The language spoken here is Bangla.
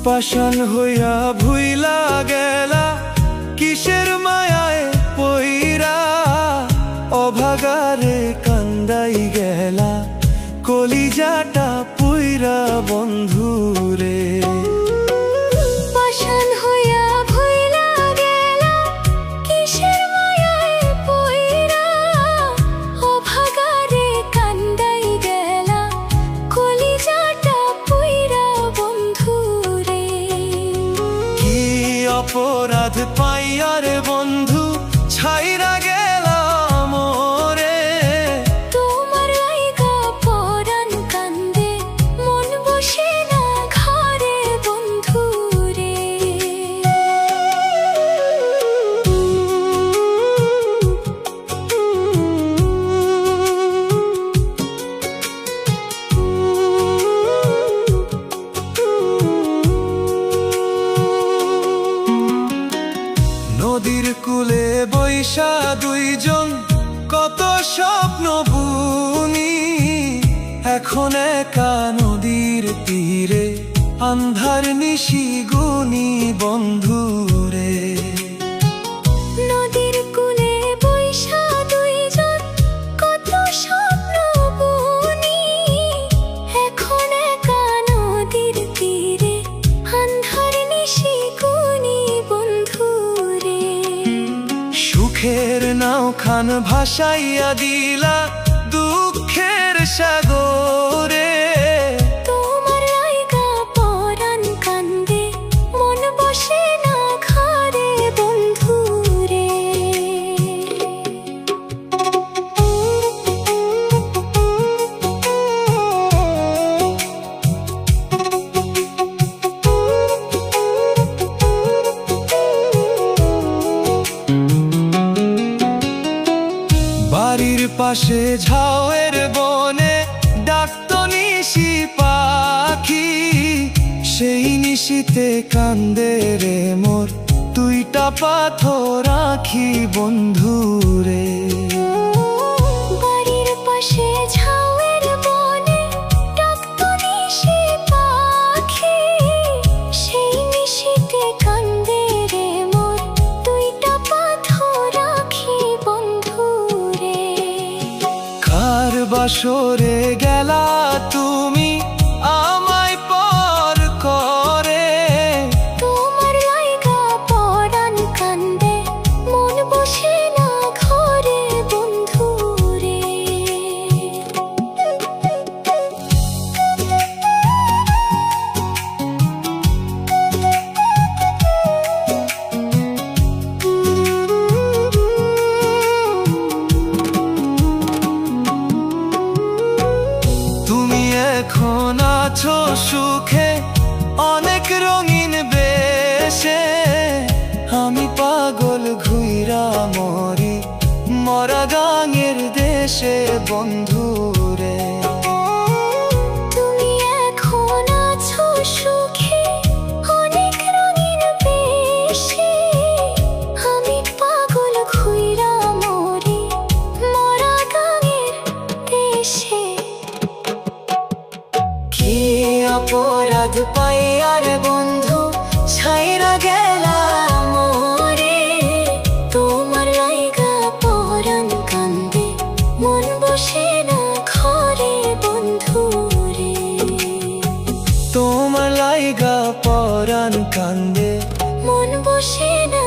পাষাণ হইয়া ভুইলা গেলা কিসের মায়ায় পইরা, অভাগারে কান্দাই গেলা কলিজাটা পুইরা বন্ধুরে। পাষাণ হইয়া ভুইলা গেলা কিসের মায়ায় পইরা, অভাগারে কান্দাই গেলা কলিজাটা পুইরা বন্ধুরে। কি অপরাধ পাইয়ার বন্ধু ছাইরা গেলা মোরে, তোমার লাইগা পরাণ কান্দে মন বসে না ঘরে বন্ধুরে। নদীর কূলে বৈশা দুইজন কত স্বপ্ন বুনি, এখন একা নদীর তীরে আন্ধার নিশি গুনি বন্ধুরে। নদীর কূলে বৈশা দুইজন কত স্বপ্ন বুনি, এখন একা নদীর তীরে আন্ধার নিশি গুনি বন্ধুরে। সুখের নাওখান ভাসাইয়া দিলা দুঃখের সাগরে, তোমার লাইগা পরাণ কান্দে মন বসে না ঘরে বন্ধুরে। বাড়ির পাশে ঝাউয়ের বনে ডাকতো নিশি পাখি, সেই নিশিতে কান্দে রে মোর দুইটা পাথর আঁখি বন্ধুরে। বাড়ির পাশে ঝাউয়ের বনে ডাকতো নিশি পাখি, সেই নিশিতে কান্দে রে মোর দুইটা পাথর আঁখি বন্ধুরে। কার বাসরে গেলা তুমি আমায় পর করে, তোমার লাইগা পরাণ কান্দে মন বসে না ঘরে বন্ধুরে। তুমি এখন আছো সুখে অনেক রঙিন বেশে, আমি পাগল ঘুইরা মরি মরা গাঙের দেশে বন্ধুরে। তুমি এখন আছো সুখে অনেক রঙিন বেশে, আমি পাগল ঘুইরা মরি মরা গাঙের দেশে। কি অপরাধ পাইয়ার বন্ধু ছাইরা গেলা মোরে, তোমার লাইগা জায়গা পরাণ কান্দে মন বসে না